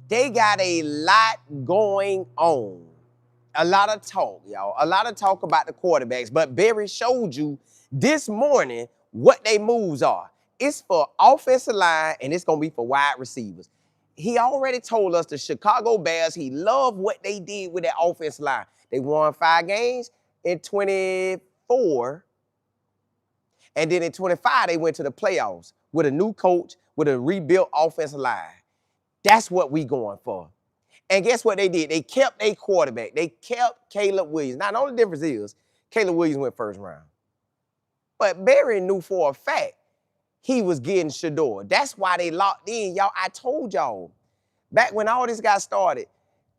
They got a lot going on. A lot of talk, y'all. A lot of talk about the quarterbacks. But Barry showed you this morning what they moves are. It's for offensive line, and it's going to be for wide receivers. He already told us the Chicago Bears, he loved what they did with that offensive line. They won 5 games in 24. And then in 25, they went to the playoffs with a new coach, with a rebuilt offensive line. That's what we going for. And guess what they did? They kept a quarterback. They kept Caleb Williams. Now, the only difference is Caleb Williams went first round. But Barry knew for a fact he was getting Shedeur. That's why they locked in. Y'all, I told y'all, back when all this got started,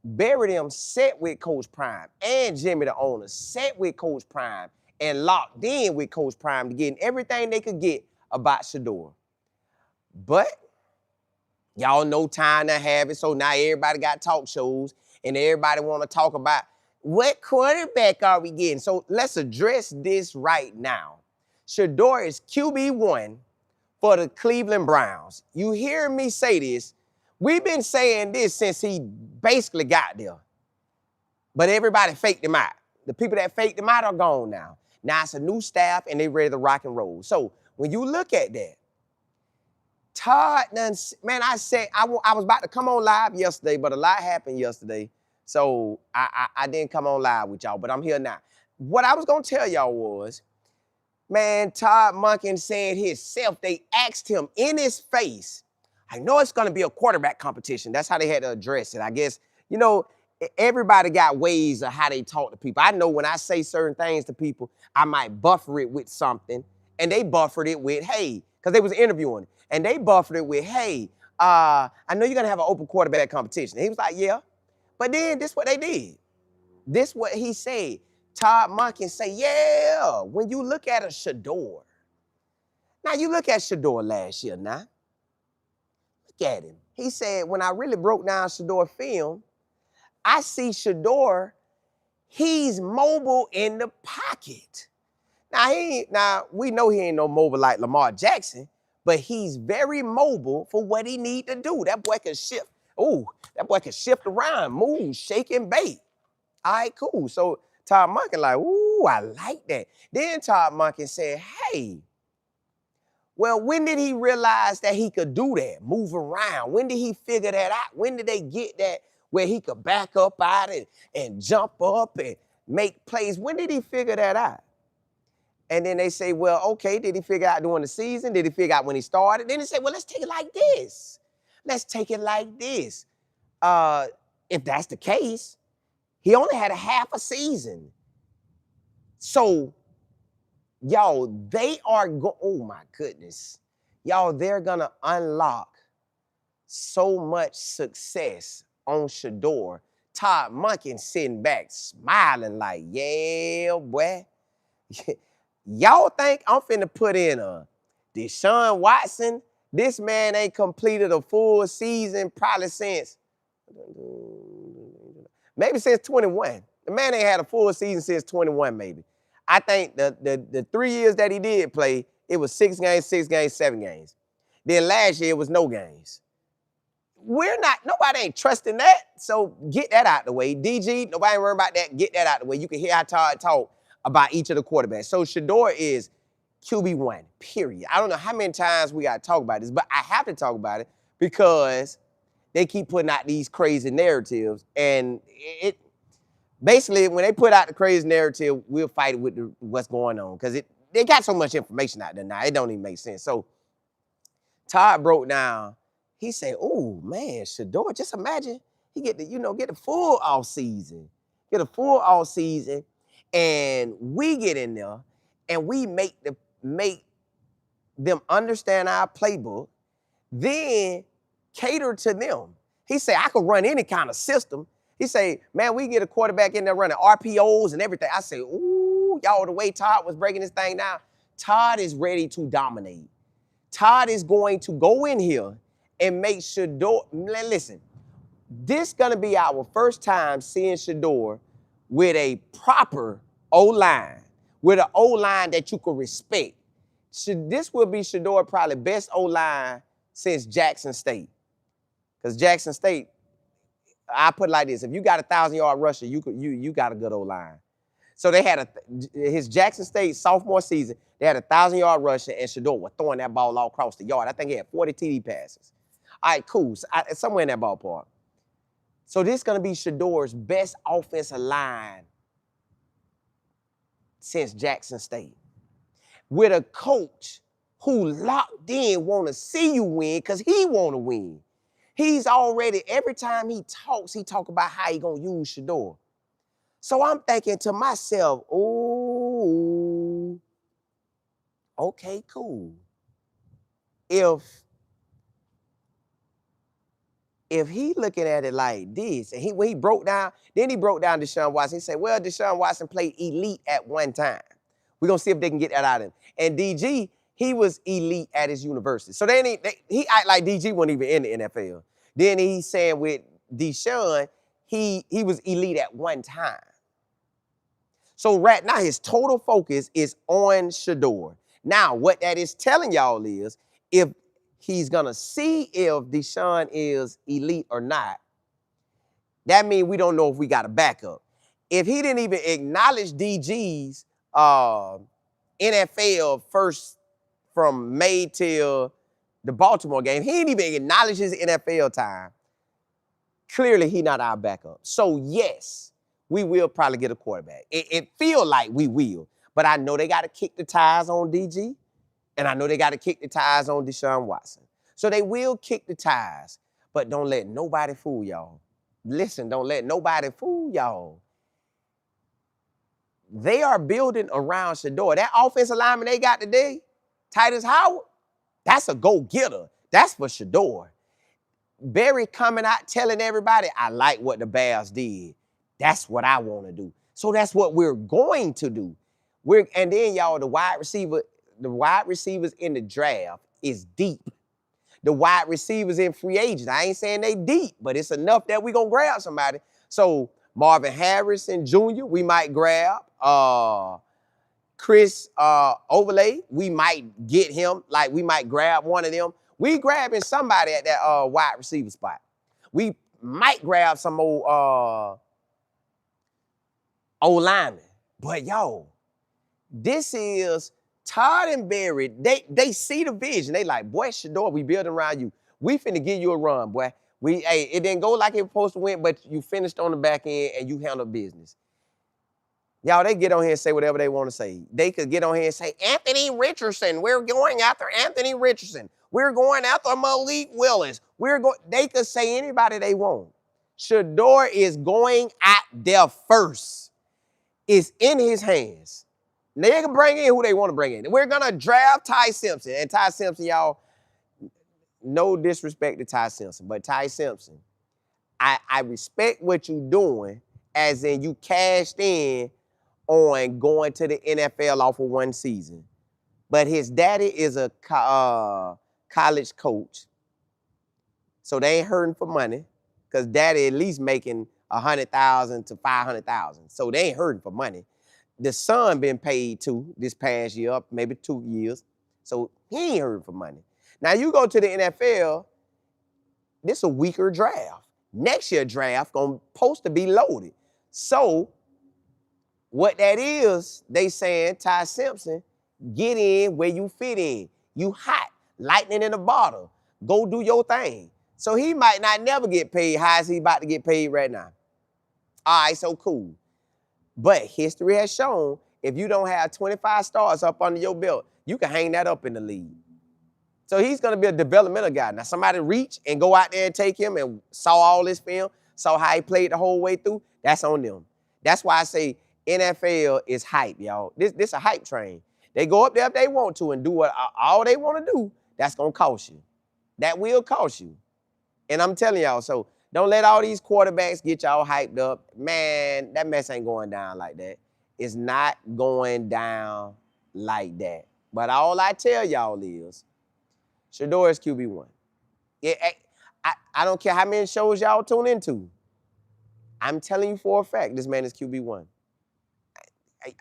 Barry them sat with Coach Prime and Jimmy the owner, sat with Coach Prime and locked in with Coach Prime to get everything they could get about Shedeur. But y'all know time to have it, so now everybody got talk shows and everybody want to talk about what quarterback are we getting. So let's address this right now. Shedeur is QB1 for the Cleveland Browns. You hear me say this. We've been saying this since he basically got there. But everybody faked him out. The people that faked him out are gone now. Now it's a new staff and they ready to rock and roll. So when you look at that, Todd done, man, I said, I was about to come on live yesterday, but a lot happened yesterday. So I didn't come on live with y'all, but I'm here now. What I was going to tell y'all was, man, Todd Monken said himself, they asked him in his face, I know it's going to be a quarterback competition. That's how they had to address it. I guess, you know, everybody got ways of how they talk to people. I know when I say certain things to people, I might buffer it with something, and they buffered it with, hey, because they was interviewing, and they buffered it with, hey, I know you're going to have an open quarterback competition. And he was like, yeah. But then this what they did. This what he said. Todd Monken say, yeah, when you look at a Shador. Now, you look at Shador last year now. Look at him. He said, when I really broke down Shador film, I see Shedeur, he's mobile in the pocket. Now, we know he ain't no mobile like Lamar Jackson, but he's very mobile for what he need to do. That boy can shift. Ooh, that boy can shift around, move, shake and bake. All right, cool. So Todd Monken like, ooh, I like that. Then Todd Monken said, hey, well, when did he realize that he could do that, move around? When did he figure that out? When did they get that where he could back up out and jump up and make plays? When did he figure that out? And then they say, well, okay, did he figure out during the season? Did he figure out when he started? Then they say, well, let's take it like this. Let's take it like this. If that's the case, he only had a half a season. So, y'all, they are oh my goodness. Y'all, they're gonna unlock so much success on Shedeur. Todd Monken sitting back, smiling like, yeah, boy. Y'all think I'm finna put in a Deshaun Watson? This man ain't completed a full season probably since, maybe since 21. The man ain't had a full season since 21, maybe. I think the 3 years that he did play, it was 6 games, 6 games, 7 games. Then last year, it was no games. Nobody ain't trusting that, so get that out the way. DG, nobody ain't worrying about that, get that out the way. You can hear how Todd talk about each of the quarterbacks. So Shedeur is QB1, period. I don't know how many times we got to talk about this, but I have to talk about it because they keep putting out these crazy narratives, and it basically, when they put out the crazy narrative, we'll fight it with what's going on because they got so much information out there now, it don't even make sense. So Todd broke down. He said, oh, man, Shedeur, just imagine he get the full off season. Get a full off season, and we get in there, and we make them understand our playbook, then cater to them. He said, I could run any kind of system. He say, man, we get a quarterback in there running RPOs and everything. I say, ooh, y'all, the way Todd was breaking this thing down, Todd is ready to dominate. Todd is going to go in here and make Shedeur, listen, this is going to be our first time seeing Shedeur with a proper O-line, with an O-line that you could respect. This will be Shedeur probably best O-line since Jackson State. Because Jackson State, I put it like this: if you got a 1,000-yard rusher, you got a good old line. So they had his Jackson State sophomore season. They had a 1,000-yard rusher, and Shedeur was throwing that ball all across the yard. I think he had 40 TD passes. All right, cool. So somewhere in that ballpark. So this is gonna be Shedeur's best offensive line since Jackson State, with a coach who locked in want to see you win because he want to win. He's already, every time he talk about how he gonna use Shedeur. So I'm thinking to myself, oh, okay, cool. If he looking at it like this, and when he broke down Deshaun Watson, he said, well, Deshaun Watson played elite at one time. We're going to see if they can get that out of him. And DG, he was elite at his university. So he act like DG wasn't even in the NFL. Then he's saying with Deshaun, he was elite at one time. So right now, his total focus is on Shedeur. Now, what that is telling y'all is, if he's going to see if Deshaun is elite or not, that means we don't know if we got a backup. If he didn't even acknowledge DG's NFL first from May till the Baltimore game, he didn't even acknowledge his NFL time, clearly he not our backup. So yes, we will probably get a quarterback. It feel like we will, but I know they got to kick the tires on DG, and I know they got to kick the tires on Deshaun Watson. So they will kick the tires, but don't let nobody fool y'all. Listen, don't let nobody fool y'all. They are building around Shedeur. That offensive lineman they got today, Titus Howard, that's a go-getter. That's for Shedeur. Barry coming out telling everybody, I like what the Bears did. That's what I want to do. So that's what we're going to do. And then, y'all, the wide receivers in the draft is deep. The wide receivers in free agents, I ain't saying they deep, but it's enough that we gonna grab somebody. So Marvin Harrison Jr., we might grab. Chris Overlay, we might get him. Like, we might grab one of them. We grabbing somebody at that wide receiver spot. We might grab some old lineman. But yo, this is Todd and Barry. They see the vision. They like, boy, Shedeur, we building around you. We finna give you a run, boy. It didn't go like it was supposed to win, but you finished on the back end and you handled business. Y'all, they get on here and say whatever they want to say. They could get on here and say, Anthony Richardson. We're going after Anthony Richardson. We're going after Malik Willis. They could say anybody they want. Shedeur is going out there first. It's in his hands. They can bring in who they want to bring in. We're going to draft Ty Simpson. And Ty Simpson, y'all, no disrespect to Ty Simpson, but Ty Simpson, I respect what you're doing, as in you cashed in on going to the NFL off of one season. But his daddy is a college coach, so they ain't hurting for money, because daddy at least making $100,000 to $500,000, so they ain't hurting for money. The son been paid too this past year, maybe 2 years, so he ain't hurting for money. Now you go to the NFL, this a weaker draft. Next year draft supposed to be loaded. So what that is, they saying, Ty Simpson, get in where you fit in. You hot, lightning in a bottle. Go do your thing. So he might not never get paid high as he about to get paid right now. All right, so cool. But history has shown, if you don't have 25 stars up under your belt, you can hang that up in the league. So he's going to be a developmental guy. Now, somebody reach and go out there and take him and saw all this film, saw how he played the whole way through, that's on them. That's why I say NFL is hype, y'all. This a hype train. They go up there if they want to and do what all they want to do, that's going to cost you. That will cost you. And I'm telling y'all, so don't let all these quarterbacks get y'all hyped up. Man, that mess ain't going down like that. It's not going down like that. But all I tell y'all is, Shedeur is QB1. I don't care how many shows y'all tune into. I'm telling you for a fact, this man is QB1.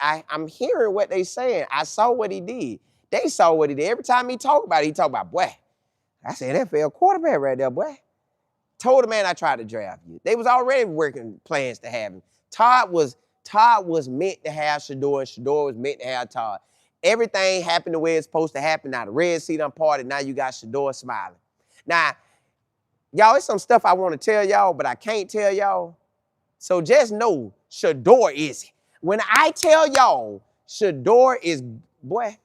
I'm hearing what they saying. I saw what he did. They saw what he did. Every time he talk about it, boy, that's an NFL quarterback right there, boy. Told the man I tried to draft you. They was already working plans to have him. Todd was meant to have Shedeur, and Shedeur was meant to have Todd. Everything happened the way it's supposed to happen. Now the Red Sea done parted. Now you got Shedeur smiling. Now, y'all, it's some stuff I want to tell y'all, but I can't tell y'all. So just know Shedeur is. When I tell y'all Shedeur is, boy,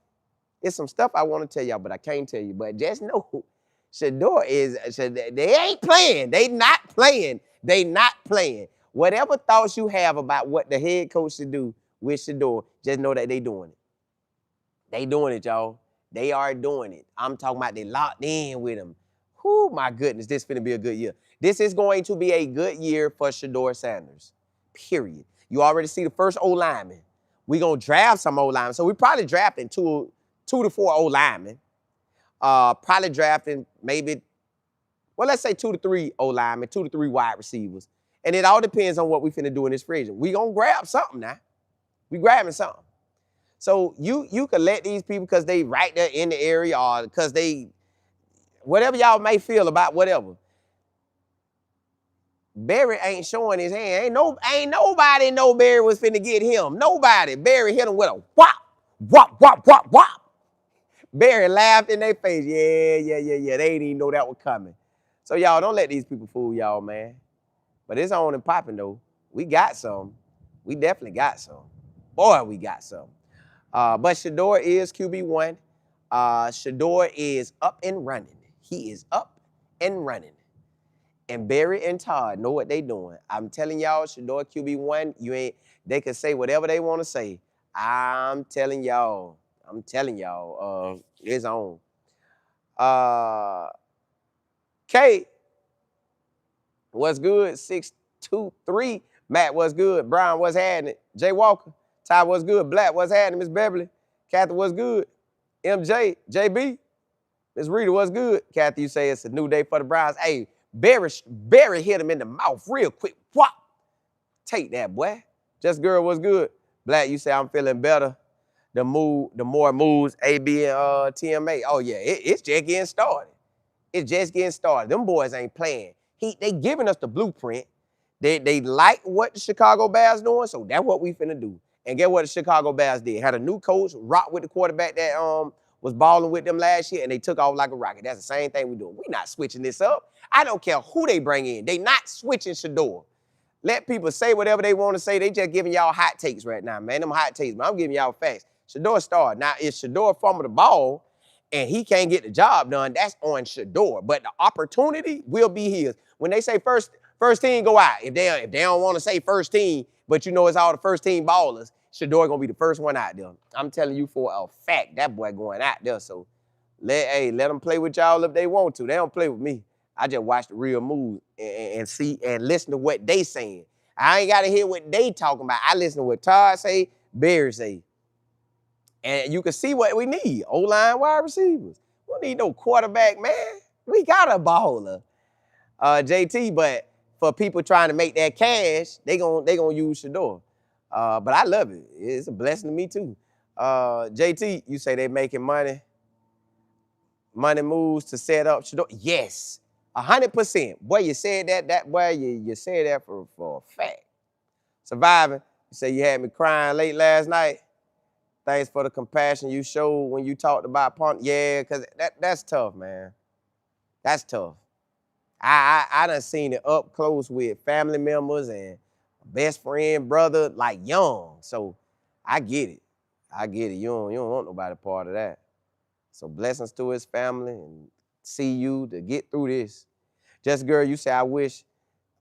it's some stuff I want to tell y'all, but I can't tell you. But just know Shedeur is, they ain't playing. They not playing. They not playing. Whatever thoughts you have about what the head coach should do with Shedeur, just know that they doing it. They doing it, y'all. They are doing it. I'm talking about they locked in with him. Whoo, my goodness, this is finna be a good year. This is going to be a good year for Shedeur Sanders, period. You already see the first O-lineman. We gonna draft some O-linemen. So we probably drafting two to four O-linemen. Probably drafting maybe, well, let's say 2 to 3 O-linemen, 2 to 3 wide receivers. And it all depends on what we finna do in this free agent. We gonna grab something now. We grabbing something. So you could let these people because they right there in the area or because they, whatever y'all may feel about whatever. Barry ain't showing his hand. Ain't nobody know Barry was finna get him. Nobody. Barry hit him with a whop, whop, whop, whop, whop. Barry laughed in their face. Yeah. They didn't even know that was coming. So y'all don't let these people fool y'all, man. But it's on and popping though. We got some. We definitely got some. Boy, we got some. But Shedeur is QB1. Shedeur is up and running. He is up and running. And Barry and Todd know what they doing. I'm telling y'all, Shedeur QB1, they can say whatever they want to say. I'm telling y'all, it's on. K, what's good? 623. Matt, what's good? Brian, what's happening? Jay Walker. Ty, what's good? Black, what's happening? Miss Beverly. Kathy, what's good? MJ, JB. Miss Rita, what's good? Kathy, you say it's a new day for the Browns. Hey, Barry hit him in the mouth real quick. Whop. Take that, boy. Just girl, what's good? Black, you say I'm feeling better. The more moves, AB and TMA. Oh, yeah, it's just getting started. It's just getting started. Them boys ain't playing. They giving us the blueprint. They like what the Chicago Bears doing, so that's what we finna do. And get what the Chicago Bears did. Had a new coach, rock with the quarterback that was balling with them last year, and they took off like a rocket. That's the same thing we doing. We not switching this up. I don't care who they bring in. They not switching Shedeur. Let people say whatever they want to say. They just giving y'all hot takes right now, man. Them hot takes, but I'm giving y'all facts. Shedeur started. Now, if Shedeur fumble the ball and he can't get the job done, that's on Shedeur. But the opportunity will be his. When they say first team go out, if they don't want to say first team, but you know it's all the first team ballers, Shedeur gonna be the first one out there. I'm telling you for a fact, that boy going out there. So let them play with y'all if they want to. They don't play with me. I just watch the real moves and see and listen to what they saying. I ain't gotta hear what they talking about. I listen to what Todd say, Barry say. And you can see what we need. O-line wide receivers. We don't need no quarterback, man. We got a baller. JT, but for people trying to make that cash, they gonna use Shedeur. But I love it. It's a blessing to me too. JT, you say they making money moves to set up Shedeur. Yes, 100%. Boy, you said that boy, you said that for a fact. Surviving, you say you had me crying late last night. Thanks for the compassion you showed when you talked about punt. Yeah, because that's tough, man. That's tough. I done seen it up close with family members and best friend, brother, like young. So I get it. You don't want nobody part of that. So blessings to his family and see you to get through this. Just girl, you say I wish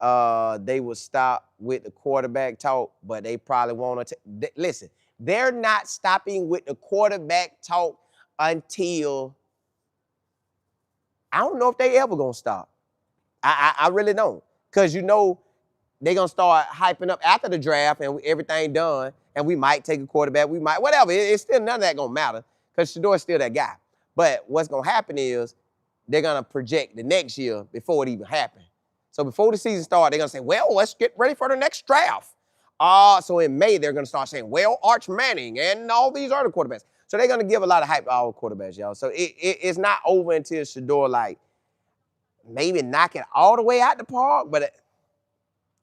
they would stop with the quarterback talk, but they probably want to. Listen, they're not stopping with the quarterback talk until, I don't know if they ever gonna stop. I really don't. Because you know they're gonna start hyping up after the draft and everything done, and we might take a quarterback, we might, whatever. It's still none of that gonna matter because Shedeur's still that guy. But what's gonna happen is they're gonna project the next year before it even happened. So before the season starts, they're gonna say, well, let's get ready for the next draft. So in May, they're gonna start saying, well, Arch Manning and all these other quarterbacks. So they're gonna give a lot of hype to all quarterbacks, y'all. So it's not over until Shedeur, like, maybe knock it all the way out the park, but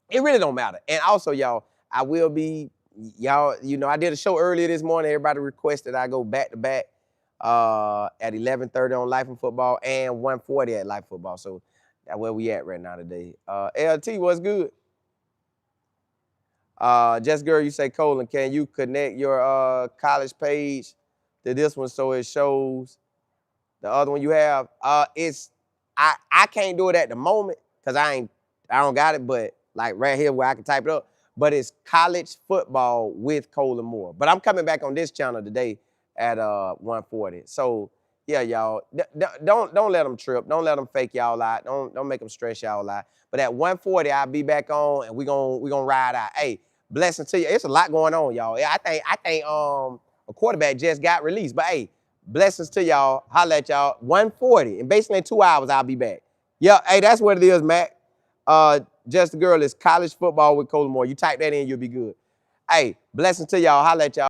it really don't matter. And also, y'all, I will be, y'all, you know, I did a show earlier this morning. Everybody requested I go back to back at 11:30 on Life and Football and 1:40 at Life Football. So that's where we at right now today. LT, what's good? Just girl, you say, Colin, can you connect your college page to this one so it shows the other one you have? I can't do it at the moment because I don't got it, but like right here where I can type it up. But it's college football with Colin Moore. But I'm coming back on this channel today at 1:40. So yeah, y'all, don't let them trip. Don't let them fake y'all out. Don't make them stress y'all out. But at 1:40, I'll be back on and we gonna ride out. Hey, blessings to you. It's a lot going on, y'all. Yeah, I think a quarterback just got released. But hey, blessings to y'all. Holla at y'all. 1:40. And basically in 2 hours, I'll be back. Yeah, hey, that's what it is, Mac. Just the girl is college football with Colin Moore. You type that in, you'll be good. Hey, blessings to y'all. Holla at y'all.